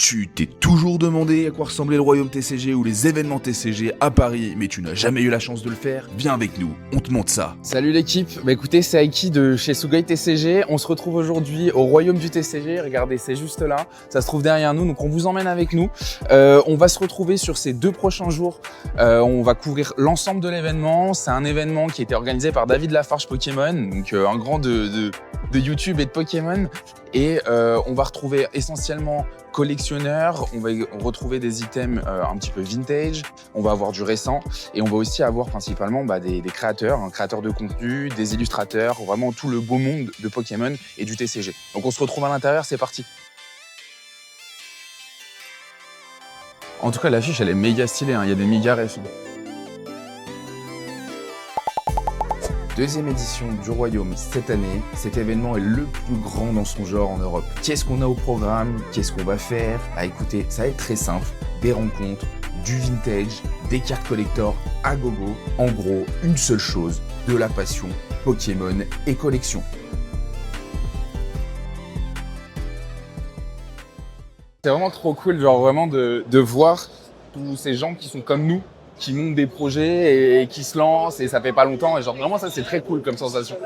Tu t'es toujours demandé à quoi ressemblait le royaume TCG ou les événements TCG à Paris, mais tu n'as jamais eu la chance de le faire? Viens avec nous, on te montre ça. Salut l'équipe, écoutez, c'est Aiki de chez Sugoi TCG. On se retrouve aujourd'hui au royaume du TCG. Regardez, c'est juste là, ça se trouve derrière nous, donc on vous emmène avec nous. On va se retrouver sur ces 2 prochains jours. On va couvrir l'ensemble de l'événement. C'est un événement qui a été organisé par David Lafarge Pokémon, donc un grand de YouTube et de Pokémon. Et on va retrouver essentiellement collectionneurs, on va retrouver des items un petit peu vintage, on va avoir du récent et on va aussi avoir principalement des créateurs, créateurs de contenu, des illustrateurs, vraiment tout le beau monde de Pokémon et du TCG. Donc on se retrouve à l'intérieur, c'est parti. En tout cas l'affiche elle est méga stylée, il y a des méga récents. Deuxième édition du Royaume cette année. Cet événement est le plus grand dans son genre en Europe. Qu'est-ce qu'on a au programme? Qu'est-ce qu'on va faire? Écoutez, ça va être très simple. Des rencontres, du vintage, des cartes collector à gogo. En gros, une seule chose, de la passion, Pokémon et collection. C'est vraiment trop cool, genre vraiment de voir tous ces gens qui sont comme nous, qui montent des projets et qui se lancent et ça fait pas longtemps et genre vraiment ça c'est très cool comme sensation.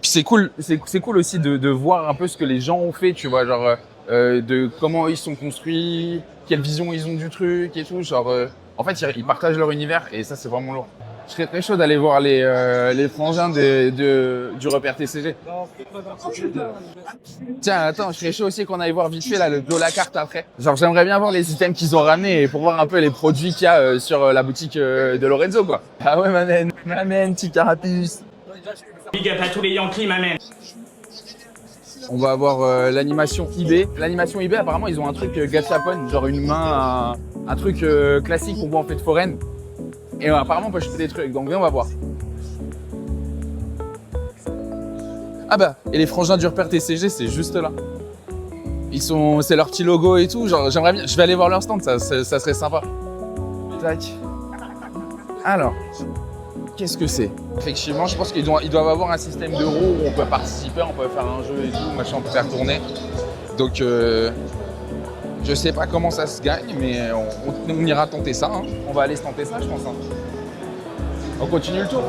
Puis c'est cool aussi de voir un peu ce que les gens ont fait, tu vois, genre de comment ils sont construits, quelle vision ils ont du truc et tout, genre en fait ils partagent leur univers et ça c'est vraiment lourd. Je serais très chaud d'aller voir les frangins du repère TCG. Tiens, attends, je serais chaud aussi qu'on aille voir vite fait là, le dos la carte après. Genre, j'aimerais bien voir les items qu'ils ont ramenés pour voir un peu les produits qu'il y a sur la boutique de Lorenzo, quoi. Ah ouais, maman, petit carapuce. Big up à tous les Yankees, maman. On va avoir l'animation eBay. L'animation eBay, apparemment, ils ont un truc gachapon, genre une main, un truc classique qu'on voit en fête foraine. Et apparemment, on peut acheter des trucs, donc viens, on va voir. Ah bah, et les frangins du repère TCG, c'est juste là. C'est leur petit logo et tout, genre j'aimerais bien, je vais aller voir leur stand, ça serait sympa. Tac. Alors, qu'est-ce que c'est? Effectivement, je pense qu'ils doivent avoir un système d'euros où on peut participer, on peut faire un jeu et tout, machin, on peut faire tourner. Donc, je sais pas comment ça se gagne, mais on ira tenter ça. Hein. On va aller se tenter ça, je pense. Hein. On continue le tour.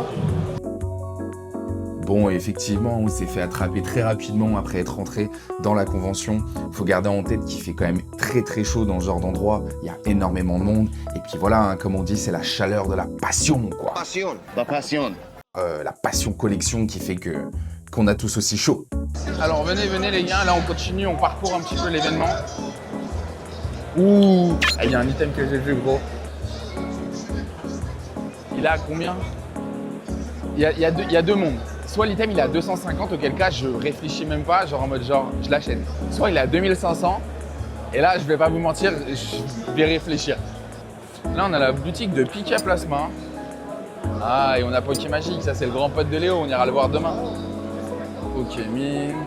Bon, effectivement, on s'est fait attraper très rapidement après être rentré dans la convention. Faut garder en tête qu'il fait quand même très très chaud dans ce genre d'endroit. Il y a énormément de monde. Et puis voilà, comme on dit, c'est la chaleur de la passion, quoi. Passion, la passion. La passion collection qui fait qu'on a tous aussi chaud. Alors venez les gars, là on continue, on parcourt un petit peu l'événement. Ouh, il y a un item que j'ai vu gros. Il a combien? Il y a deux mondes. Soit l'item il est à 250, auquel cas je réfléchis même pas, genre en mode je l'achète. Soit il est à 2500, et là je vais pas vous mentir, je vais réfléchir. Là on a la boutique de Pika Plasma. Ah, et on a Pokémagic, ça c'est le grand pote de Léo, on ira le voir demain. Pokemint.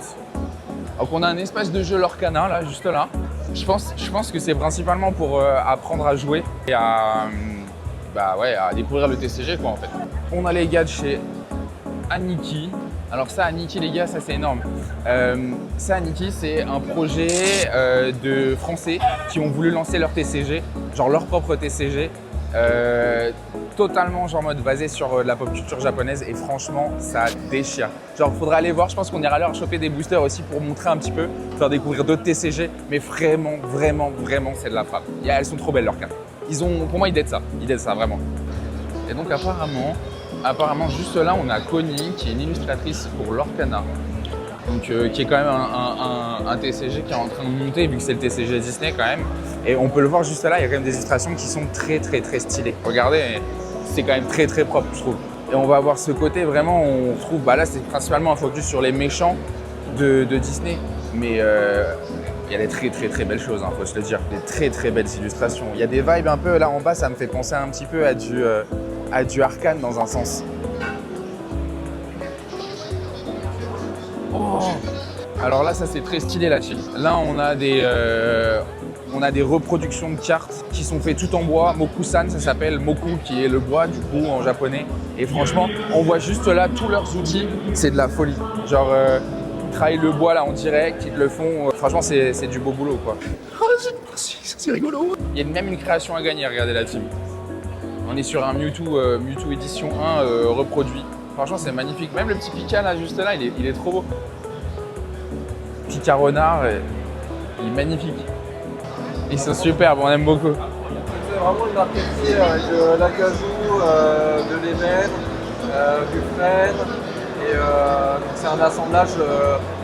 Donc on a un espace de jeu Lorcana là, juste là. Je pense que c'est principalement pour apprendre à jouer et à découvrir le TCG quoi en fait. On a les gars de chez Aniki. Alors ça Aniki les gars, ça c'est énorme. Ça Aniki c'est un projet de Français qui ont voulu lancer leur TCG, genre leur propre TCG. Totalement genre mode basé sur la pop culture japonaise et franchement ça déchire. Genre faudra aller voir, je pense qu'on ira leur choper des boosters aussi pour montrer un petit peu, faire découvrir d'autres TCG, mais vraiment c'est de la frappe. Elles sont trop belles leurs cartes. Pour moi ils datent ça vraiment. Et donc apparemment juste là on a Connie qui est une illustratrice pour Lorcana. Donc qui est quand même un TCG qui est en train de monter vu que c'est le TCG Disney quand même. Et on peut le voir juste là, il y a quand même des illustrations qui sont très stylées. Regardez, c'est quand même très propre je trouve. Et on va avoir ce côté vraiment, on trouve, là c'est principalement un focus sur les méchants de Disney. Mais il y a des très belles choses, faut se le dire. Des très belles illustrations. Il y a des vibes un peu, là en bas ça me fait penser un petit peu à du Arcane dans un sens. Oh. Alors là, ça c'est très stylé là-dessus. Là, on a des reproductions de cartes qui sont faites tout en bois. Moku-san, ça s'appelle Moku, qui est le bois du coup en japonais. Et franchement, on voit juste là tous leurs outils. C'est de la folie. Genre, travaillent le bois là en direct, ils te le font. Franchement, c'est du beau boulot quoi. Oh, c'est rigolo. Il y a même une création à gagner, regardez la team. On est sur un Mewtwo, Mewtwo édition 1 reproduit. Franchement, c'est magnifique. Même le petit Pika là, juste là, il est trop beau. Pika renard, il est magnifique. Ils sont superbes, on aime beaucoup. C'est vraiment une marqueterie avec de l'acajou, de l'ébène, du frêne. Et donc c'est un assemblage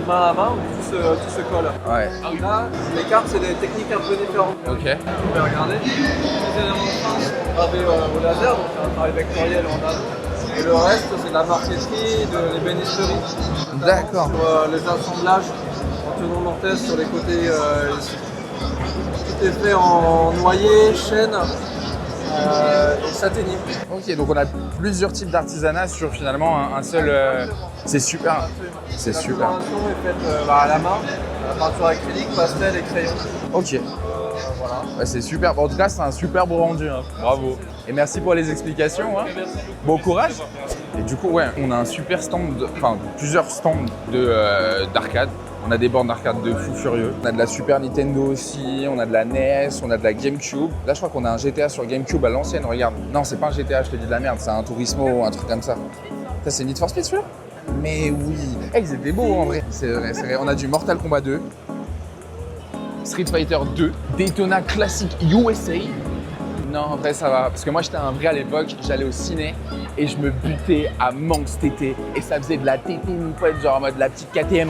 main à main où tout se colle. Ouais. Là, les cartes, c'est des techniques un peu différentes. Ok. Vous pouvez regarder. Les éléments sont gravés au laser, donc c'est un travail vectoriel en anneau. Et le reste, c'est de la marqueterie, de l'ébénisterie. D'accord. Sur les assemblages en tenon mortaise sur les côtés ici. Tout est fait en noyer, chêne et châtaignier. Ok, donc on a plusieurs types d'artisanat sur finalement un seul. C'est super. C'est La super. coloration est faite à la main, peinture acrylique, pastel et crayon. Ok. Voilà. Bah, c'est super. En tout cas, c'est un superbe rendu. Hein. Bravo. Et merci pour les explications. Hein. Bon courage. Et du coup, ouais, on a un super stand, enfin plusieurs stands d'arcade. On a des bornes d'arcade de fou furieux. On a de la Super Nintendo aussi, on a de la NES, on a de la GameCube. Là, je crois qu'on a un GTA sur GameCube à l'ancienne, regarde. Non, c'est pas un GTA, je te dis de la merde, c'est un Turismo ou un truc comme ça. Ça, c'est Need for Speed, celui-là? Mais oui. Eh, ils étaient beaux en vrai. C'est vrai, c'est vrai. On a du Mortal Kombat 2, Street Fighter 2, Daytona Classic USA. Non, en vrai, ça va. Parce que moi, j'étais un vrai à l'époque. J'allais au ciné et je me butais à Manx tété. Et ça faisait de la tété, mon pote, genre en mode la petite KTM.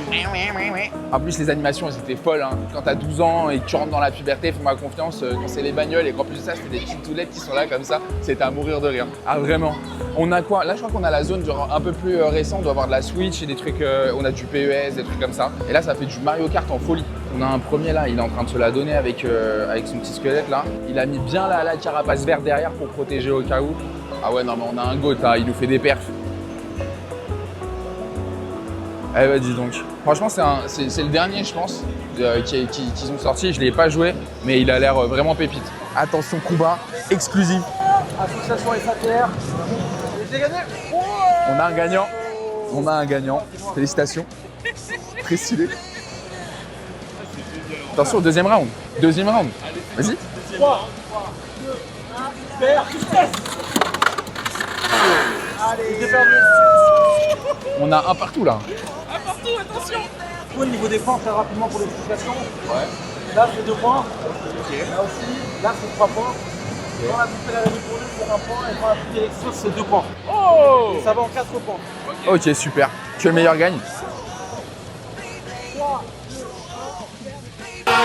En plus, les animations, elles étaient folles. Hein. Quand t'as 12 ans et que tu rentres dans la puberté, fais-moi confiance, quand c'est les bagnoles et qu'en plus de ça, c'était des petites toulettes qui sont là comme ça, c'était à mourir de rire. Ah, vraiment. On a quoi? Là, je crois qu'on a la zone genre un peu plus récente. On doit avoir de la Switch et des trucs. On a du PES, des trucs comme ça. Et là, ça fait du Mario Kart en folie. On a un premier là, il est en train de se la donner avec son petit squelette là. Il a mis bien la carapace verte derrière pour protéger au cas où. Ah ouais, non mais on a un goat là, il nous fait des perfs. Eh bah dis donc. Franchement, c'est le dernier, je pense, qu'ils ont sorti. Je ne l'ai pas joué, mais il a l'air vraiment pépite. Attention, combat exclusif. Association FATR. J'ai gagné. On a un gagnant. On a un gagnant. Félicitations. Très stylé. Attention, deuxième round. Deuxième round. Vas-y. 3, 2, 1, vert, vitesse. Allez, j'ai perdu. On a un partout là. Un partout, attention. Au niveau des points, très rapidement pour l'explication. Ouais. Là, c'est 2 points. Okay. Là aussi, là, c'est 3 points. Okay. Quand la boucle est réduite pour lui, c'est 1 point. Et quand la boucle est explose, c'est 2 points. Oh. Et ça va en 4 points. Ok, super. Que le meilleur gagne. 3, 2, 1.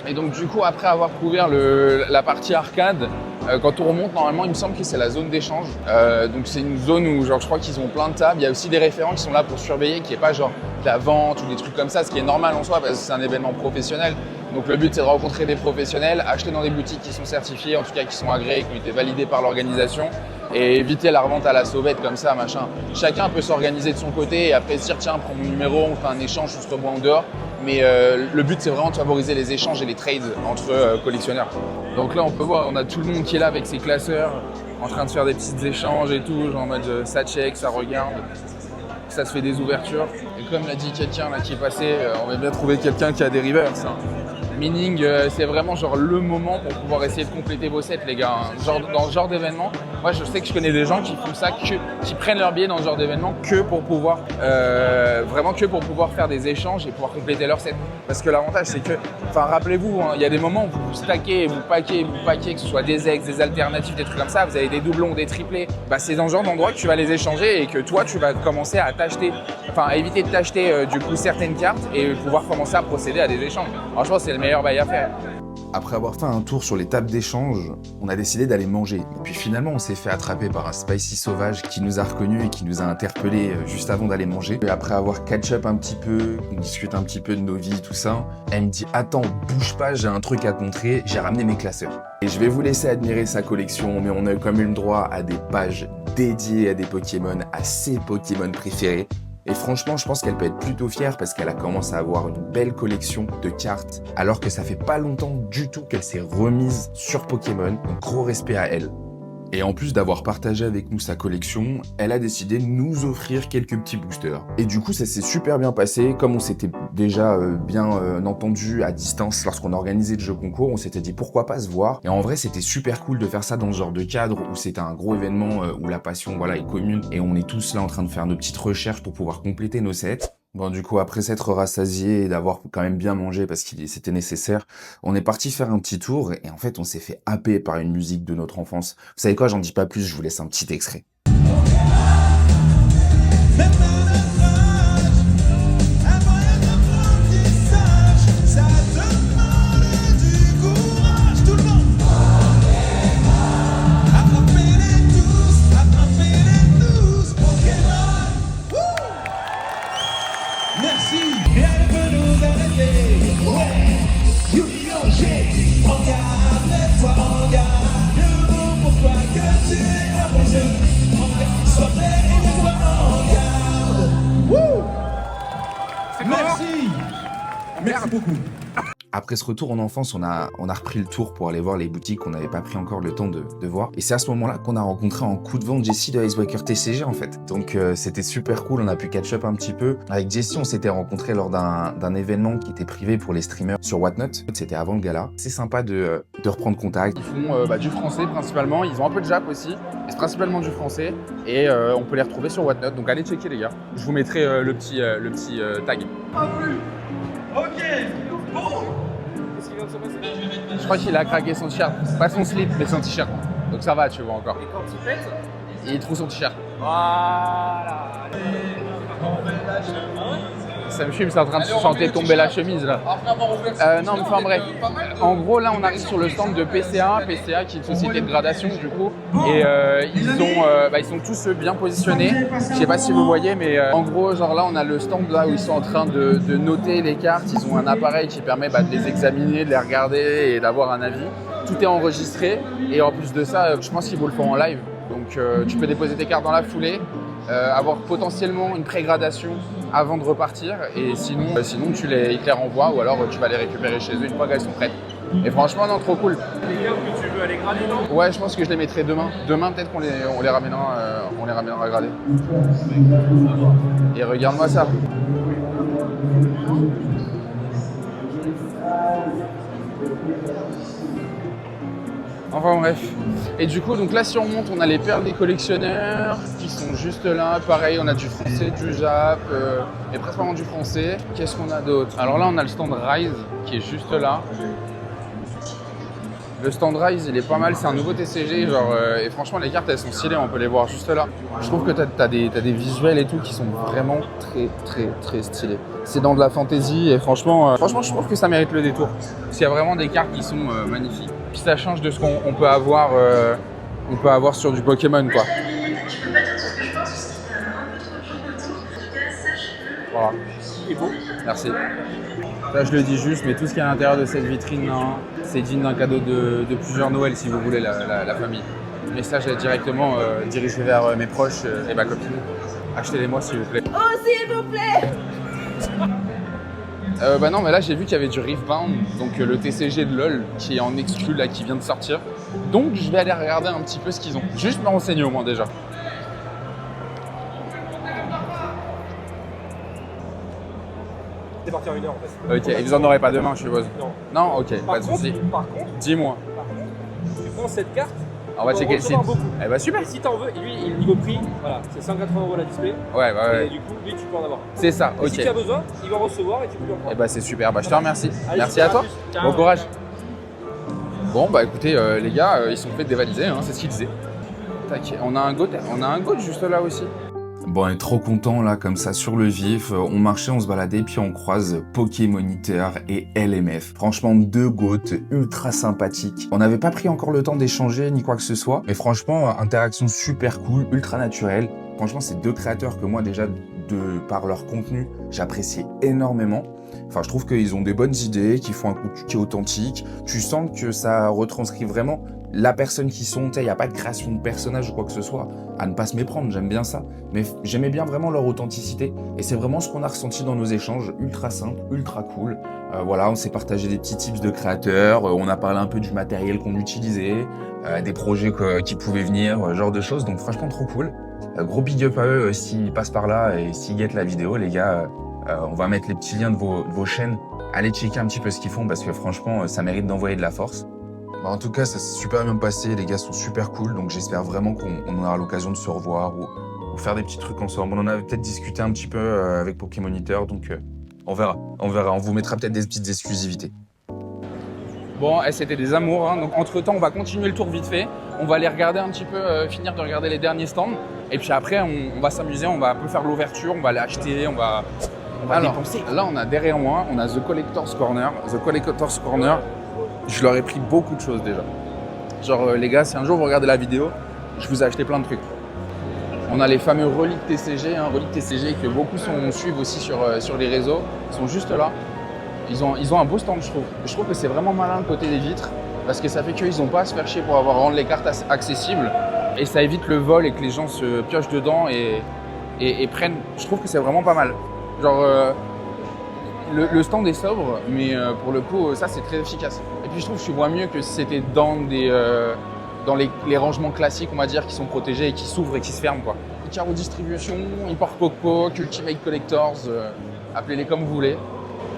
Et donc du coup, après avoir couvert la partie arcade, quand on remonte, normalement, il me semble que c'est la zone d'échange. Donc c'est une zone où genre, je crois qu'ils ont plein de tables. Il y a aussi des référents qui sont là pour surveiller, qui n'est pas genre de la vente ou des trucs comme ça, ce qui est normal en soi parce que c'est un événement professionnel. Donc le but, c'est de rencontrer des professionnels, acheter dans des boutiques qui sont certifiées, en tout cas qui sont agréées, qui ont été validées par l'organisation et éviter la revente à la sauvette comme ça, machin. Chacun peut s'organiser de son côté et après se dire tiens, prends mon numéro, on fait un échange, on se revoit en dehors. Mais le but, c'est vraiment de favoriser les échanges et les trades entre collectionneurs. Donc là, on peut voir, on a tout le monde qui est là avec ses classeurs, en train de faire des petits échanges et tout, genre en mode ça check, ça regarde, ça se fait des ouvertures. Et comme l'a dit quelqu'un là qui est passé, on va bien trouver quelqu'un qui a des rivers, ça. Meaning, c'est vraiment genre le moment pour pouvoir essayer de compléter vos sets, les gars. Genre, dans ce genre d'événement, moi je sais que je connais des gens qui font ça, qui prennent leur billet dans ce genre d'événement que pour pouvoir, vraiment que pour pouvoir faire des échanges et pouvoir compléter leur set. Parce que l'avantage c'est que, enfin rappelez-vous, hein, il y a des moments où vous stackez, vous paquez, que ce soit des ex, des alternatives, des trucs comme ça, vous avez des doublons, des triplés. Bah, c'est dans ce genre d'endroit que tu vas les échanger et que toi tu vas commencer à t'acheter, enfin à éviter de t'acheter du coup certaines cartes et pouvoir commencer à procéder à des échanges. Franchement, c'est le meilleur bail à faire. Après avoir fait un tour sur les tables d'échange, on a décidé d'aller manger. Et puis finalement, on s'est fait attraper par un spicy sauvage qui nous a reconnus et qui nous a interpellés juste avant d'aller manger. Et après avoir catch-up un petit peu, on discute un petit peu de nos vies, tout ça, elle me dit « Attends, bouge pas, j'ai un truc à te montrer, j'ai ramené mes classeurs. » Et je vais vous laisser admirer sa collection, mais on a quand même le droit à des pages dédiées à des Pokémon, à ses Pokémon préférés. Et franchement, je pense qu'elle peut être plutôt fière parce qu'elle a commencé à avoir une belle collection de cartes, alors que ça fait pas longtemps du tout qu'elle s'est remise sur Pokémon. Donc gros respect à elle. Et en plus d'avoir partagé avec nous sa collection, elle a décidé de nous offrir quelques petits boosters. Et du coup, ça s'est super bien passé. Comme on s'était déjà bien entendu à distance lorsqu'on a organisé le jeu concours, on s'était dit pourquoi pas se voir. Et en vrai, c'était super cool de faire ça dans ce genre de cadre où c'était un gros événement où la passion voilà, est commune et on est tous là en train de faire nos petites recherches pour pouvoir compléter nos sets. Bon, du coup, après s'être rassasié et d'avoir quand même bien mangé parce que c'était nécessaire, on est parti faire un petit tour et en fait, on s'est fait happer par une musique de notre enfance. Vous savez quoi, j'en dis pas plus, je vous laisse un petit extrait. Merci beaucoup. Après ce retour en enfance, on a repris le tour pour aller voir les boutiques qu'on n'avait pas pris encore le temps de voir. Et c'est à ce moment-là qu'on a rencontré en coup de vente Jessie de Icebreaker TCG en fait. Donc c'était super cool, on a pu catch up un petit peu. Avec Jessie, on s'était rencontrés lors d'un événement qui était privé pour les streamers sur Whatnot. C'était avant le gala. C'est sympa de reprendre contact. Ils font du français principalement, ils ont un peu de Jap aussi. Mais c'est principalement du français et on peut les retrouver sur Whatnot. Donc allez checker les gars. Je vous mettrai le petit tag. Ok, bon. Qu'est-ce qui vient de se passer? Je crois qu'il a craqué son t-shirt. Pas son slip, mais son t-shirt. Donc ça va, tu vois encore. Et quand il pète, Il trouve son t-shirt. voilà. Sam Chum, c'est en train de se chanter tomber la chemise là. Non, mais enfin bref. En gros, là, on arrive sur le stand de PCA. PCA qui est une société de gradation du coup. Et ils sont tous bien positionnés. Je sais pas si vous voyez, mais en gros, genre là, on a le stand là où ils sont en train de noter les cartes. Ils ont un appareil qui permet de les examiner, de les regarder et d'avoir un avis. Tout est enregistré. Et en plus de ça, je pense qu'ils vous le font en live. Donc tu peux déposer tes cartes dans la foulée. Avoir potentiellement une pré-gradation avant de repartir et sinon ils te les renvoient ou alors tu vas les récupérer chez eux une fois qu'elles sont prêtes. Et franchement non, trop cool. Les cartes que tu veux aller grader, non? Ouais, je pense que je les mettrai demain. Demain peut-être qu'on les ramènera grader. Et regarde-moi ça. Enfin bref. Et du coup, donc là, si on monte, on a les perles des collectionneurs qui sont juste là. Pareil, on a du français, du Jap, mais principalement du français. Qu'est-ce qu'on a d'autre? Alors là, on a le stand Rise qui est juste là. Le stand Rise, il est pas mal, c'est un nouveau TCG, et franchement, les cartes, elles sont stylées, on peut les voir juste là. Je trouve que t'as des visuels et tout qui sont vraiment très, très, très stylés. C'est dans de la fantasy et franchement, je trouve que ça mérite le détour. Parce qu'il y a vraiment des cartes qui sont magnifiques. Puis ça change de ce qu'on peut avoir, sur du Pokémon, quoi. Voilà. Il est beau. Merci. Là, je le dis juste, mais tout ce qui est à l'intérieur de cette vitrine, c'est digne d'un cadeau de plusieurs Noëls, si vous voulez, la famille. Le message est directement dirigé vers mes proches et ma copine. Achetez-les-moi, s'il vous plaît. Oh, s'il vous plaît! Non, mais là, j'ai vu qu'il y avait du Riftbound, donc le TCG de LoL, qui est en exclu, là, qui vient de sortir. Donc, je vais aller regarder un petit peu ce qu'ils ont. Juste me renseigner au moins, déjà. C'est parti en 1 heure en fait. Ok, et vous en aurez pas demain, je suppose? Non. Non, ok, Par pas de contre, soucis. Dis-moi. tu prends cette carte. On va checker le site. Beaucoup. Eh bah super. Et si t'en veux, et lui, le niveau prix, voilà, c'est 180 € la display. Ouais. Et du coup, lui, tu peux en avoir. C'est ça, Et ok. si tu as besoin, il va recevoir et tu peux lui en prendre. Eh bah c'est super, bah je te remercie. Allez, Merci à toi. plus. Ciao. Bon courage. Bon bah écoutez les gars, ils sont fait dévaliser, c'est ce qu'ils disaient. Tac, on a un goat juste là aussi. Bon, on est trop content là, comme ça, sur le vif. On marchait, on se baladait, puis on croise Pokémoniteur et LMF. Franchement, deux goats ultra sympathiques. On n'avait pas pris encore le temps d'échanger ni quoi que ce soit, mais franchement, interaction super cool, ultra naturelle. Franchement, c'est deux créateurs que moi, déjà, par leur contenu, j'apprécie énormément. Enfin, je trouve qu'ils ont des bonnes idées, qu'ils font un contenu qui est authentique. Tu sens que ça retranscrit vraiment la personne qu'ils sont, il n'y a pas de création de personnage ou quoi que ce soit, à ne pas se méprendre, j'aime bien ça. Mais j'aimais bien vraiment leur authenticité, et c'est vraiment ce qu'on a ressenti dans nos échanges, ultra simple, ultra cool. Voilà, on s'est partagé des petits tips de créateurs, on a parlé un peu du matériel qu'on utilisait, des projets qui pouvaient venir, genre de choses, donc franchement trop cool. Gros big up à eux s'ils passent par là et s'ils guettent la vidéo, les gars. On va mettre les petits liens de vos chaînes. Allez checker un petit peu ce qu'ils font parce que franchement, ça mérite d'envoyer de la force. Bah, en tout cas, ça s'est super bien passé. Les gars sont super cool. Donc j'espère vraiment qu'on aura l'occasion de se revoir ou faire des petits trucs ensemble. On en avait peut-être discuté un petit peu avec Pokémoniteur. Donc on verra. On verra. On vous mettra peut-être des petites exclusivités. Bon, c'était des amours. Hein. Donc entre-temps, on va continuer le tour vite fait. On va aller regarder un petit peu, finir de regarder les derniers stands. Et puis après, on va s'amuser. On va un peu faire l'ouverture. On va aller acheter. On va dépenser. Là, on a derrière moi, on a The Collector's Corner. The Collector's Corner, je leur ai pris beaucoup de choses déjà. Genre, les gars, si un jour vous regardez la vidéo, je vous ai acheté plein de trucs. On a les fameux reliques TCG, reliques TCG que beaucoup suivent aussi sur les réseaux. Ils sont juste là. Ils ont un beau stand, je trouve. Je trouve que c'est vraiment malin le côté des vitres parce que ça fait qu'ils n'ont pas à se faire chier pour rendre les cartes accessibles et ça évite le vol et que les gens se piochent dedans et prennent. Je trouve que c'est vraiment pas mal. Genre, le stand est sobre, mais pour le coup, ça c'est très efficace. Et puis je trouve que tu vois mieux que si c'était dans les rangements classiques, on va dire, qui sont protégés et qui s'ouvrent et qui se ferment, quoi. Icaro Distribution, Import Coco, Ultimate Collectors, appelez-les comme vous voulez.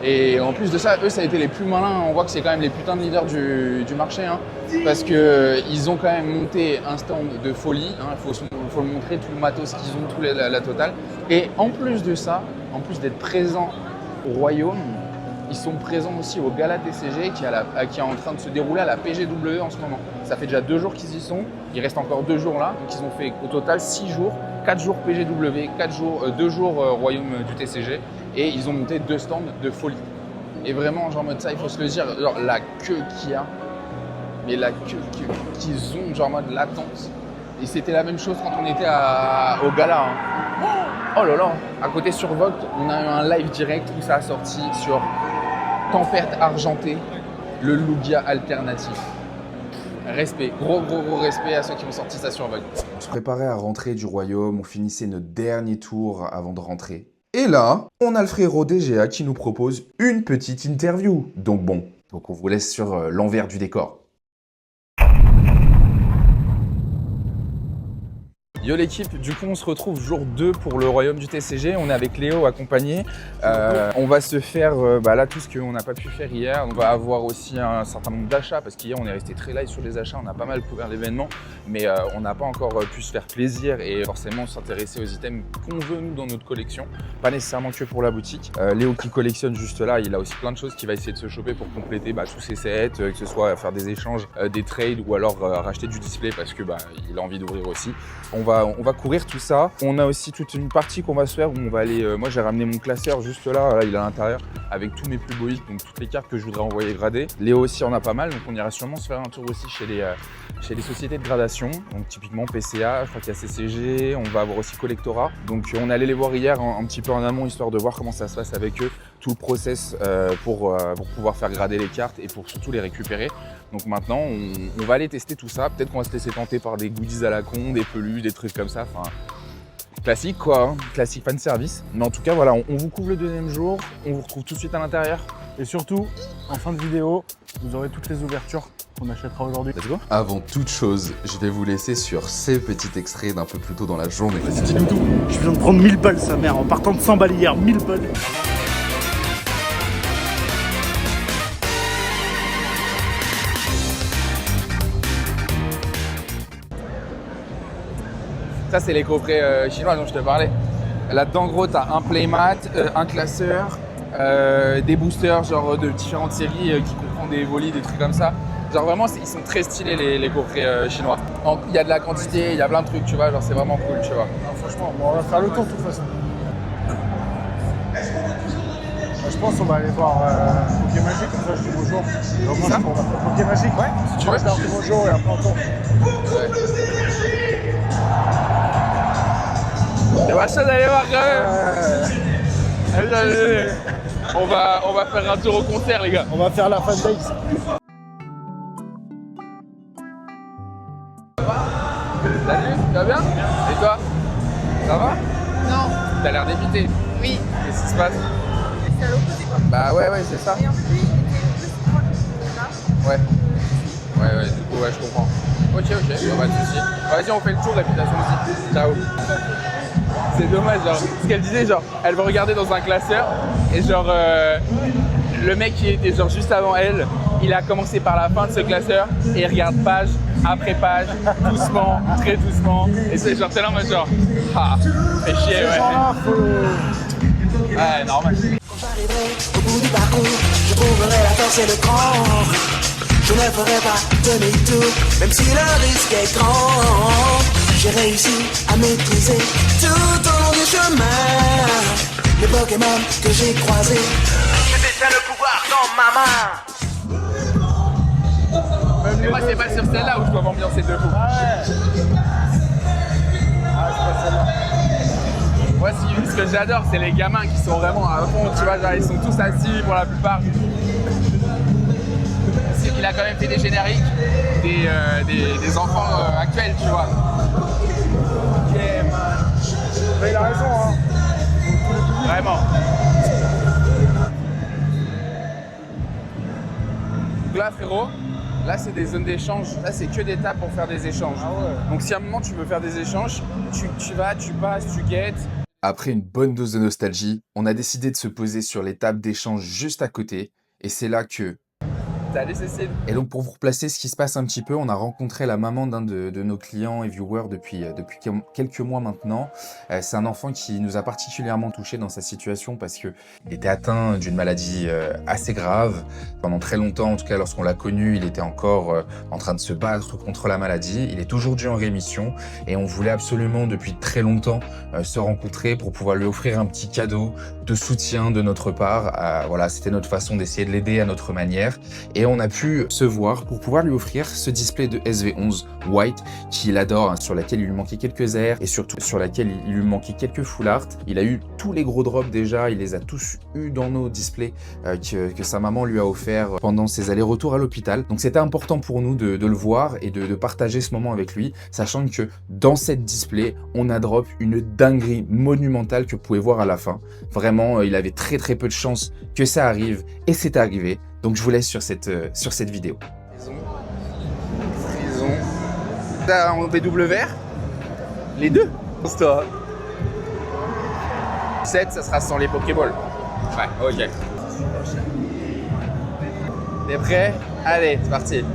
Et en plus de ça, eux, ça a été les plus malins. On voit que c'est quand même les putains de leaders du marché, hein, parce qu'ils ont quand même monté un stand de folie. Il faut le montrer, tout le matos qu'ils ont, la totale. Et en plus de ça, en plus d'être présents au Royaume, ils sont présents aussi au Gala TCG qui est en train de se dérouler à la PGW en ce moment. Ça fait déjà 2 jours qu'ils y sont. Il reste encore 2 jours là. Donc ils ont fait au total 6 jours. 4 jours PGW, 2 jours Royaume du TCG. Et ils ont monté 2 stands de folie. Et vraiment, genre en mode ça, il faut se le dire, genre la queue qu'il y a, mais la queue qu'ils ont, genre en mode latente. Et c'était la même chose quand on était au Gala. Hein. Oh là là. À côté sur Vogt, on a eu un live direct où ça a sorti sur Tempête Argentée, le Lugia alternatif. Respect, gros respect à ceux qui ont sorti ça sur Vogt. On se préparait à rentrer du Royaume, on finissait notre dernier tour avant de rentrer. Et là, on a le frérot DGA qui nous propose une petite interview. Donc on vous laisse sur l'envers du décor. Yo l'équipe, du coup on se retrouve jour 2 pour le Royaume du TCG, on est avec Léo accompagné. On va se faire là tout ce qu'on n'a pas pu faire hier. On va avoir aussi un certain nombre d'achats parce qu'hier on est resté très live sur les achats, on a pas mal couvert l'événement, mais on n'a pas encore pu se faire plaisir et forcément s'intéresser aux items qu'on veut nous dans notre collection, pas nécessairement que pour la boutique. Léo qui collectionne juste là, il a aussi plein de choses qu'il va essayer de se choper pour compléter tous ses sets, que ce soit faire des échanges, des trades ou alors racheter du display parce que il a envie d'ouvrir aussi. On va courir tout ça. On a aussi toute une partie qu'on va se faire où on va aller. Moi, j'ai ramené mon classeur juste là. Là, il est à l'intérieur avec tous mes plus beaux hits, donc toutes les cartes que je voudrais envoyer grader. Léo aussi en a pas mal, donc on ira sûrement se faire un tour aussi chez les sociétés de gradation. Donc typiquement PCA, je crois qu'il y a CCG. On va avoir aussi Collectora. Donc on est allé les voir hier un petit peu en amont histoire de voir comment ça se passe avec eux, tout le process pour pouvoir faire grader les cartes et pour surtout les récupérer. Donc maintenant, on va aller tester tout ça. Peut-être qu'on va se laisser tenter par des goodies à la con, des peluches, des trucs comme ça. Enfin, classique quoi, hein. Classique fan service. Mais en tout cas, voilà, on vous couvre le 2e jour. On vous retrouve tout de suite à l'intérieur. Et surtout, en fin de vidéo, vous aurez toutes les ouvertures qu'on achètera aujourd'hui. Let's go. Avant toute chose, je vais vous laisser sur ces petits extraits d'un peu plus tôt dans la journée. Vas-y, dis-nous tout. Je viens de prendre 1000 balles, sa mère, en partant de 100 balles hier. 1000 balles. Ça, c'est les coffrets chinois dont je te parlais. Là-dedans, en gros, tu as un playmat, un classeur, des boosters genre de différentes séries qui comprennent des volis, des trucs comme ça. Genre vraiment, ils sont très stylés les coffrets chinois. Il y a de la quantité, il y a plein de trucs, tu vois, genre c'est vraiment cool, tu vois. Non, franchement, on va faire le tour de toute façon. Je pense qu'on va aller voir Pokémagic, comme ça je dis bonjour. Donc, ça Pokémagic, ouais. Si tu veux, je leur dis bonjour et après on tourne. Il y a pas ça d'aller voir quand même. Allez. On va faire un tour au concert les gars. On va faire la fanbase. Salut, tu vas bien? Et toi? Ça va? Non, T'as l'air débité. oui, Qu'est-ce qui se passe? c'est à l'opposé quoi. Bah ouais, c'est ça. Et en fait, lui, il était plus proche de là. Ouais. Ouais, du coup, ouais, je comprends. Ok, pas de soucis. Vas-y, on fait le tour de l'application aussi. Ciao. C'est dommage, genre, ce qu'elle disait, genre, elle veut regarder dans un classeur et genre, le mec qui était genre juste avant elle, il a commencé par la fin de ce classeur et il regarde page après page, doucement, très doucement. Et c'est genre, t'es là en mode genre, ah, fait chier, ouais. Ouais, normal. Quand j'arriverai au bout du parcours, je trouverai la force et le cran. Je ne ferai pas demi-tour, même si le risque est grand. J'ai réussi à maîtriser tout au long du chemin les Pokémon que j'ai croisés. Je détiens le pouvoir dans ma main. Mais moi, c'est pas sur celle-là où je dois m'ambiancer de fou. Moi, ce que j'adore, c'est les gamins qui sont vraiment à fond, tu vois, genre, ils sont tous assis pour la plupart. Il a quand même fait des génériques des enfants actuels, tu vois. Ok, man. Mais il a raison, hein. Vraiment. Donc là, frérot, là, c'est des zones d'échange. Là, c'est que des tables pour faire des échanges. Ah ouais. Donc, si à un moment, tu veux faire des échanges, tu vas, tu passes, tu guettes. Après une bonne dose de nostalgie, on a décidé de se poser sur les tables d'échange juste à côté. Et c'est là que... Salut, Cécile. Et donc pour vous replacer ce qui se passe un petit peu, on a rencontré la maman d'un de nos clients et viewers depuis quelques mois maintenant. C'est un enfant qui nous a particulièrement touchés dans sa situation parce qu'il était atteint d'une maladie assez grave. Pendant très longtemps, en tout cas lorsqu'on l'a connu, il était encore en train de se battre contre la maladie. Il est aujourd'hui en rémission et on voulait absolument depuis très longtemps se rencontrer pour pouvoir lui offrir un petit cadeau de soutien de notre part. Voilà, c'était notre façon d'essayer de l'aider à notre manière. Et on a pu se voir pour pouvoir lui offrir ce display de SV11 White qu'il adore, hein, sur laquelle il lui manquait quelques airs et surtout sur laquelle il lui manquait quelques full art. Il a eu tous les gros drops déjà, il les a tous eus dans nos displays que sa maman lui a offert pendant ses allers-retours à l'hôpital. Donc c'était important pour nous de le voir et de partager ce moment avec lui, sachant que dans cette display, on a drop une dinguerie monumentale que vous pouvez voir à la fin. Vraiment, il avait très peu de chance que ça arrive et c'est arrivé. Donc je vous laisse sur cette vidéo. Frison. T'as en BWR? Les deux? C'est toi. 7, ça sera sans les Pokéballs. Ouais, ok. T'es prêt? Allez, c'est parti.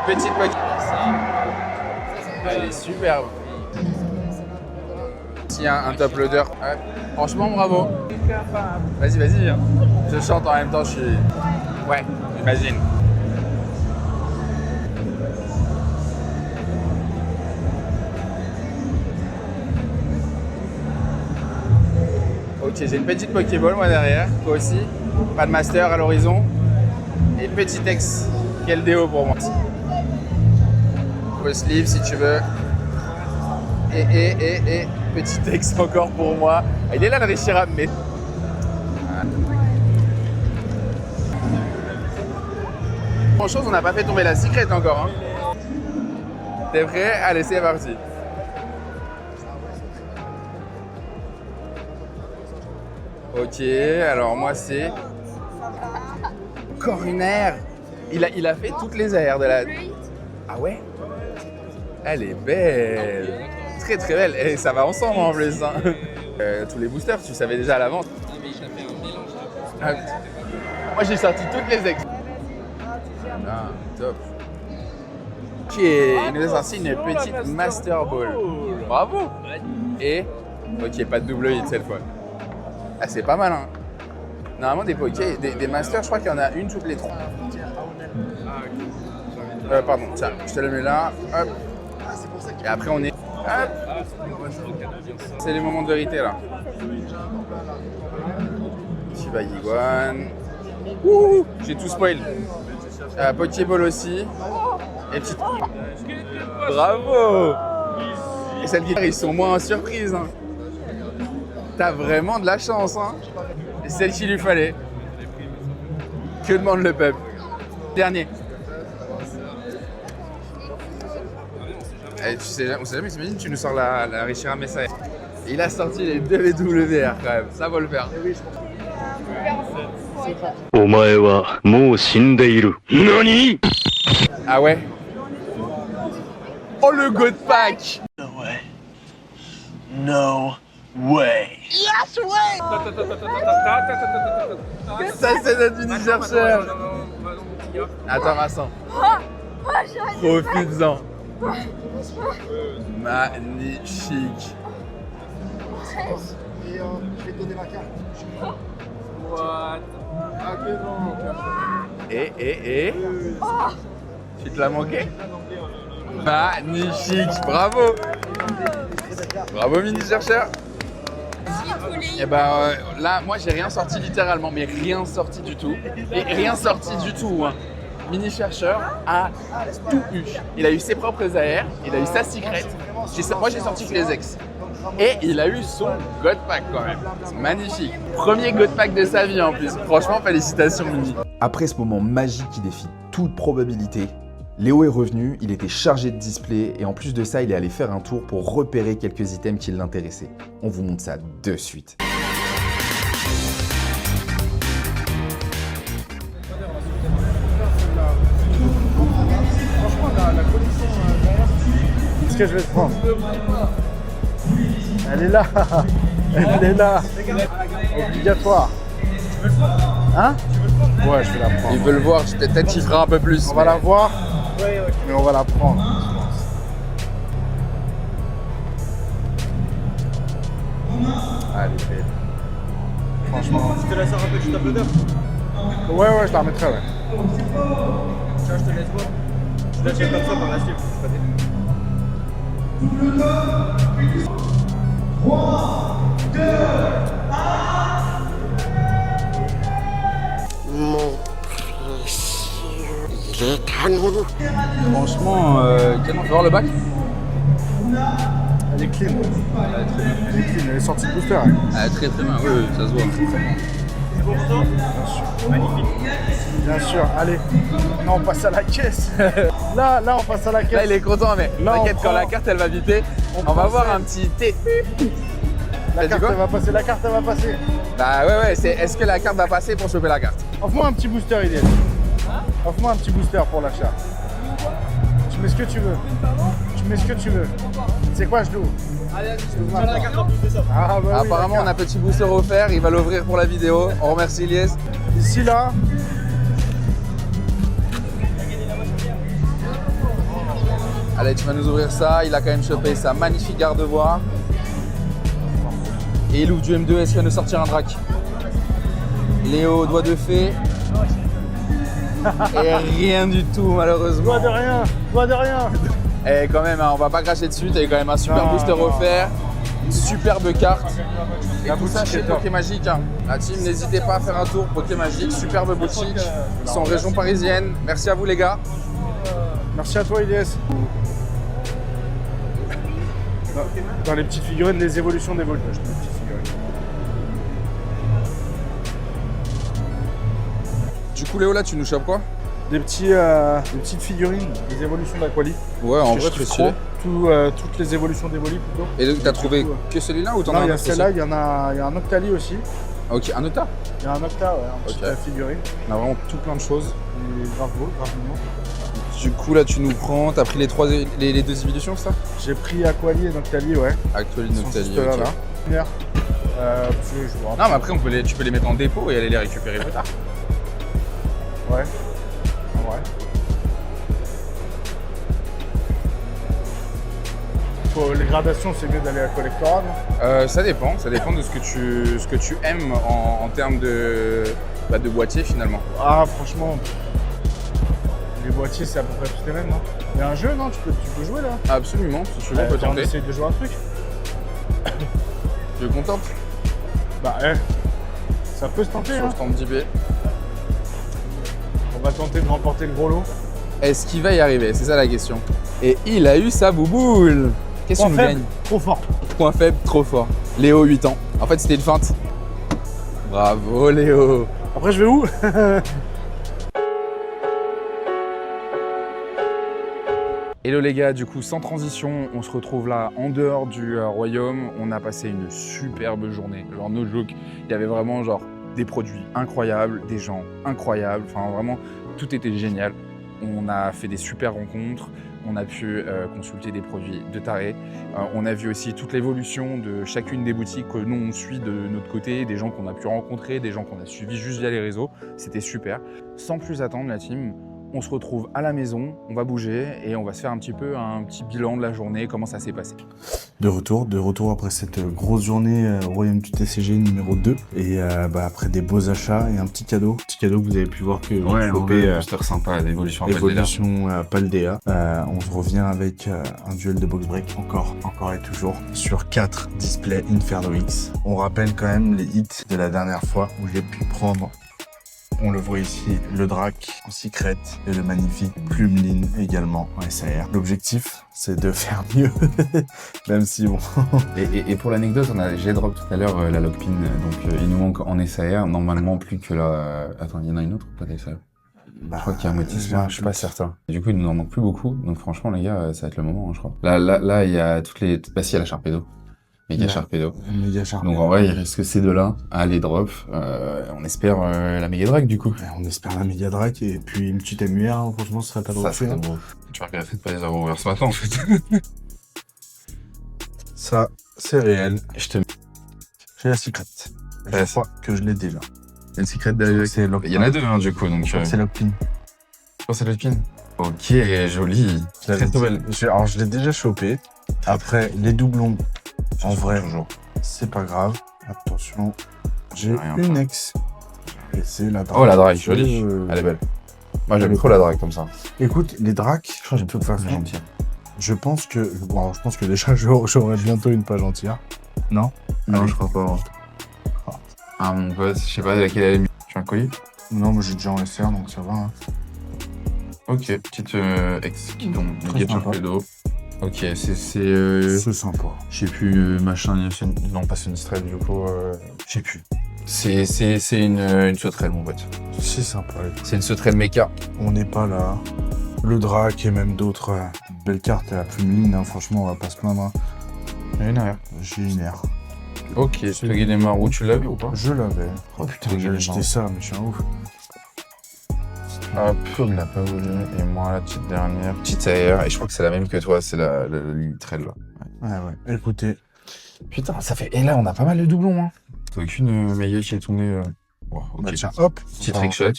Petite Pokéball. Elle est superbe. S'il y a un top loader, ouais. Franchement bravo. Vas-y, hein. Je chante en même temps, je suis... Ouais, j'imagine. Ok, j'ai une petite Pokéball moi derrière, toi aussi. Pas de master à l'horizon. Et petit ex, quel déo pour moi. Full sleeve si tu veux. Et petit ex encore pour moi. Il est là le Reshiram, mais... Franchement, on n'a pas fait tomber la secrète encore. Hein. T'es prêt? Allez, c'est parti. Ok, alors moi c'est... Encore une aire. Il a fait toutes les aires de la... Ah ouais? Elle est belle. Très belle. Et ça va ensemble en plus. Hein. Tous les boosters, tu savais déjà à l'avance. Ah, moi j'ai sorti toutes les ex. Ah, top. Ok, il nous a sorti une petite Master Ball. Bravo. Et... Ok, pas de double hit cette fois. Ah, c'est pas mal, hein. Normalement, des Masters, je crois qu'il y en a une toutes les 3. Pardon, tiens, je te le mets là. Hop. Et après, on est... Hop. C'est les moments de vérité, là. Shiba Iguane. Wouhou, j'ai tout spoil. Pokéball aussi. Et petite... Bravo. Et cette guitare, ils sont moins en surprise, hein. T'as vraiment de la chance, hein. C'est celle qu'il lui fallait. Que demande le peuple? Dernier. Eh, on sait jamais, t'imagines, tu nous sors la Richira Messiah. Il a sorti les 2 WR quand même, ça va le faire. お前はもう死んでいる。何？ Ah ouais? Oh le God Pack! No way. Ça c'est notre mini chercheur! Attends Vincent. Profites-en. Magnifique. Et je vais te donner ma carte. Et tu te l'as manqué? Magnifique, bravo! Bravo mini chercheur! Et bah là, moi j'ai rien sorti littéralement, mais rien sorti du tout. Et rien sorti du tout, hein. Mini chercheur a tout eu. Il a eu ses propres AR, il a eu sa secret. Moi j'ai sorti que les ex. Et il a eu son God Pack quand même. C'est magnifique. Premier God Pack de sa vie en plus. Franchement, félicitations Mini. Après ce moment magique qui défie toute probabilité, Léo est revenu, il était chargé de display et en plus de ça, il est allé faire un tour pour repérer quelques items qui l'intéressaient. On vous montre ça de suite. Qu'est-ce que je vais te prendre? Elle est là. Elle est là. Obligatoire. Hein? Ouais, je vais la prendre. Il veut le voir, peut-être qu'il fera un peu plus. On va la voir, mais on va la prendre. Allez, belle. Franchement. Tu te la sors un peu du tableau d'heure? Ouais, je la remettrai, ouais. Tu vois, je te laisse voir. Tu la tiens comme ça par la suite. Mon fils, il est canon. Franchement, canon, fais voir le bac. Elle est clean. Elle est clean, elle est sortie de booster. Ah, très très bien, oui, ça se voit. C'est bon pour toi? Magnifique. Bien sûr, allez. Là, on passe à la caisse. Là, on passe à la caisse. Là, il est content, mais Là, t'inquiète, on quand prend- la carte elle va biter, on va voir un petit T. La carte, elle va passer. La carte, elle va passer. Bah ouais, c'est est-ce que la carte va passer pour choper la carte? Offre-moi un petit booster, Idéal. Offre-moi un petit booster pour l'achat. Tu mets ce que tu veux. Tu mets ce que tu veux. C'est quoi, je l'ouvre? Tu as la carte en plus de ça. Ah, bah oui, Apparemment, on a un petit booster offert, il va l'ouvrir pour la vidéo. On remercie Lies. Ici, là. Allez, tu vas nous ouvrir ça. Il a quand même chopé sa magnifique garde-voie. Et il ouvre du M2, est-ce qu'il va nous sortir un drac? Léo, doigt de fée. Et rien du tout, malheureusement. Doigt de rien. Doigt de rien. Et quand même, hein, on va pas cracher dessus. T'as eu quand même un super Non, booster non. offert. Une superbe carte. Et La tout ça boutique chez est top. Pokémagique. Hein. La team, n'hésitez pas à faire un tour. Pokémagique, superbe boutique. Ils sont en région parisienne. Merci à vous les gars. Merci à toi, Ilyes. Dans les petites figurines, les évolutions des voltages. Les petites figurines. Du coup, Léo, là, tu nous chopes quoi? Des petites figurines, des évolutions d'Aquali. Ouais, en vrai, Je très kiffe stylé. trop. Toutes les évolutions d'Evoli plutôt. Et donc, t'as trouvé Du coup, que celui-là ou t'en as Non, un il y a autre celle-là, aussi? il y a un Octali aussi. Ok, un Octa. Il y a un Octa, ouais, un petit Ok. figurine. On a vraiment tout plein de choses. Il est grave beau, grave mignon. Du coup, là, tu nous prends. T'as pris les deux évolutions, ça? J'ai pris Aquali et Noctali, ouais. Actually, Ils sont Noctali, juste là, ok. là. Première. Je vois. Non, mais après, tu peux les mettre en dépôt et aller les récupérer plus tard. Ouais. En vrai. Les gradations, c'est mieux d'aller à Collectora, non? Ça dépend de ce que tu aimes en termes de boîtier finalement. Ah, franchement, les boîtiers, c'est à peu près tous les mêmes, non? Il y a un jeu, non? Tu peux jouer, là? Absolument, si tu veux, on peut Attends, on tenter. essaye de jouer un truc. Tu veux qu'on tente? Bah, ça peut se tenter, Sur hein. le stand d'IB. On va tenter de remporter le gros lot. Est-ce qu'il va y arriver? C'est ça la question. Et il a eu sa bouboule. Qu'est-ce Point qu'il nous faible, gagne? trop fort. Point faible, trop fort. Léo, 8 ans. En fait, c'était une feinte. Bravo, Léo. Après, je vais où? Hello les gars, du coup sans transition, on se retrouve là en dehors du royaume. On a passé une superbe journée, genre no joke. Il y avait vraiment genre des produits incroyables, des gens incroyables, enfin vraiment tout était génial. On a fait des super rencontres, on a pu consulter des produits de taré. On a vu aussi toute l'évolution de chacune des boutiques que nous on suit de notre côté, des gens qu'on a pu rencontrer, des gens qu'on a suivis juste via les réseaux. C'était super. Sans plus attendre la team, on se retrouve à la maison, on va bouger et on va se faire un petit bilan de la journée, comment ça s'est passé. De retour après cette grosse journée au Royaume du TCG numéro 2 et après des beaux achats et un petit cadeau que vous avez pu voir que booster sympa, l'évolution Paldea. On se revient avec un duel de box break encore et toujours sur 4 displays Inferno X. On rappelle quand même les hits de la dernière fois où j'ai pu prendre. On le voit ici, le Drac en secret et le magnifique Plumeline également en SAR. L'objectif, c'est de faire mieux, même si bon... Et pour l'anecdote, j'ai drop tout à l'heure la lockpin, donc il nous manque en SAR, normalement plus que la... Attends, il y en a une autre ou pas d'SAR? Je crois qu'il y a un motif, je suis pas certain. Du coup, il nous en manque plus beaucoup, donc franchement les gars, ça va être le moment, hein, je crois. Là, il y a toutes les... Bah si, il y a la Sharpedo. Méga Sharpedo. Donc en vrai, il reste que ces deux-là à les drop. On espère la Mega Drac du coup. On espère la Mega Drac et puis une petite MUR, hein, franchement, ce serait pas drôle. Ça serait beau. Tu vas regretter de pas les avoir ouverts ce matin en fait. Ça, c'est réel. J'ai la secret. Je crois que je l'ai déjà. Il y a une secret derrière. Il y en a deux hein, du coup. Donc, c'est Lockpin. Je pense que c'est Lockpin. Ok, joli. Très belle. Alors je l'ai déjà chopé. Après, les doublons, en vrai, c'est pas grave. Attention, j'ai une ex. Et c'est la Drac. Oh, la Drac, jolie. Elle est belle. Moi, j'aime trop la Drac comme ça. Écoute, les Dracs, je crois que j'ai tout faire gentil. Je pense que déjà, j'aurai bientôt une page entière. Non? Non, je crois pas. Ah, mon pote, je sais pas laquelle elle est mieux. Tu as un colis? Non, mais j'ai déjà en SR, donc ça va. Hein. Ok, petite ex qui tombe. Sharpedo. Ok, c'est sympa. Je sais plus, machin, non pas c'est une stress du coup, je sais plus. C'est une sauterelle mon pote. C'est sympa. C'est une sauterelle méca. On n'est pas là. Le Drac et même d'autres belles cartes à la Plumeline, hein, franchement on va pas se plaindre. Hein. J'ai une air. J'ai une air. Ok, Spaghetti des Marous, tu l'as vu ou pas? Je l'avais. Oh putain, j'ai acheté ça, mais je suis un ouf. Hop, il l'a pas voulu. Et moi, la petite dernière. Petite AR. Et je crois que c'est la même que toi, c'est la litrelle là. Ouais. Écoutez. Putain, ça fait. Et là, on a pas mal de doublons, hein. T'as aucune méga qui est tombée. Wow, ok. Bah tiens, hop. Petit trickshot.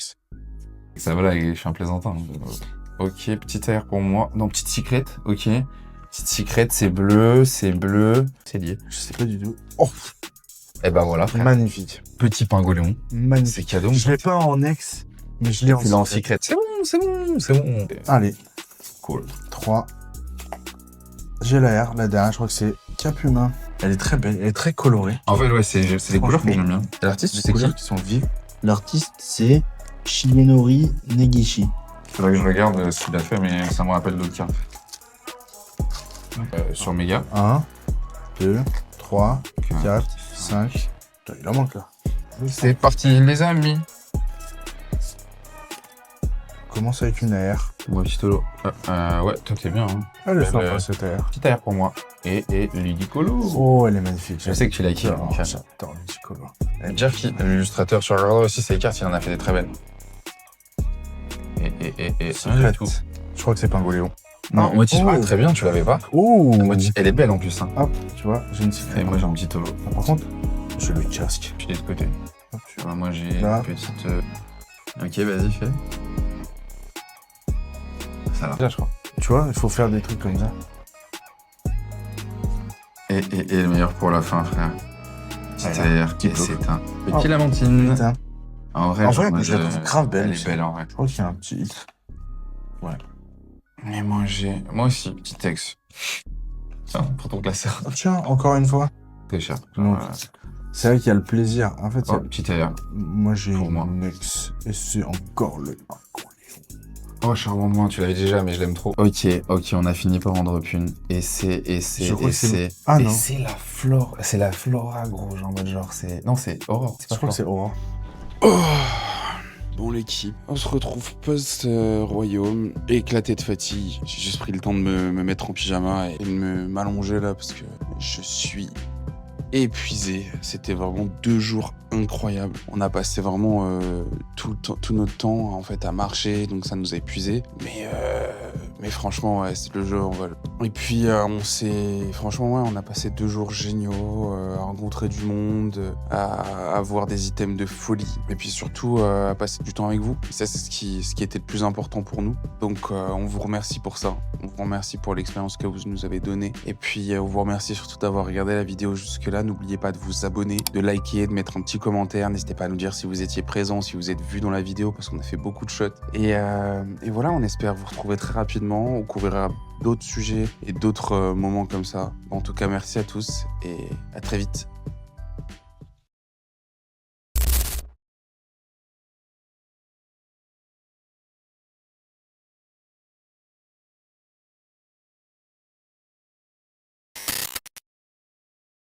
Ça va là, je suis un plaisantin. Ok, petite AR pour moi. Non, petite secret, ok. Petite secret, c'est bleu. C'est lié. Je sais pas du tout. Oh. Et ben voilà, frère. Magnifique. Petit pingouin. Magnifique. C'est cadeau. Je l'ai pas en ex. Mais je l'ai en secret. C'est bon. Allez. Cool. 3. J'ai la R, la dernière, je crois que c'est Cap Humain. Elle est très belle, elle est très colorée. En fait, ouais, c'est des couleurs que j'aime bien. Et l'artiste, c'est qui? Qui sont vives. L'artiste, c'est Shigenori Negishi. Faudrait que je regarde ce qu'il a fait, mais ça me rappelle d'autres cartes. Sur Mega. 1, 2, 3, 4, 5. Il en manque là. C'est parti, les amis. Commence avec une AR. Ouais, petit holo. Ouais, toi t'es bien. Hein. Elle est sympa cette AR. Petite AR pour moi. Et Ludicolo. Oh, elle est magnifique. Je sais que tu l'as kiffé. J'adore Ludicolo. Jerky, l'illustrateur sur Regardez aussi ses cartes, il en a fait des très belles. Et tout. Je crois que c'est Pingoléon. Non, motif très bien, tu l'avais pas. Oh, elle est belle en plus. Hein. Hop, tu vois, j'ai une secret. Et moi j'ai un petit holo. Par contre, j'ai le casque. Je l'ai de côté. Hop, moi j'ai une petite. Ok, vas-y, fais. Ça va. Là, je crois. Tu vois, il faut faire des trucs comme ça. Et le meilleur pour la fin, frère. C'est-à-dire que c'est un petit Lamantine. Putain. En vrai, je la trouve grave belle. Elle est belle en vrai. Je crois qu'il y a un petit hit. Ouais. Mais moi aussi, petit texte. Tiens, pour ton classeur. Tiens, encore une fois. C'est cher. C'est vrai qu'il y a le plaisir. En fait, petit air. Moi, j'ai une ex. Et c'est encore le. Oh, charbon, tu l'avais déjà, mais je l'aime trop. Ok, on a fini par en drop une. Et c'est la flore. C'est la flora, gros, genre, en mode genre, c'est. Non, c'est Aurore. Je crois que c'est Aurore. Oh Bon l'équipe, on se retrouve post-royaume, éclaté de fatigue. J'ai juste pris le temps de me mettre en pyjama et de m'allonger là parce que je suis épuisé. C'était vraiment 2 jours incroyables. On a passé vraiment tout notre temps en fait à marcher, donc ça nous a épuisés. Mais franchement, ouais, c'est le jeu en vol. Et puis franchement, ouais, on a passé 2 jours géniaux à rencontrer du monde, à voir des items de folie, et puis surtout à passer du temps avec vous. Et ça, c'est ce qui était le plus important pour nous. Donc, on vous remercie pour ça. On vous remercie pour l'expérience que vous nous avez donnée. Et puis, on vous remercie surtout d'avoir regardé la vidéo jusque-là. N'oubliez pas de vous abonner, de liker, de mettre un petit commentaire. N'hésitez pas à nous dire si vous étiez présent, si vous êtes vu dans la vidéo, parce qu'on a fait beaucoup de shots. Et voilà, on espère vous retrouver très rapidement. On couvrira d'autres sujets et d'autres moments comme ça. En tout cas, merci à tous et à très vite.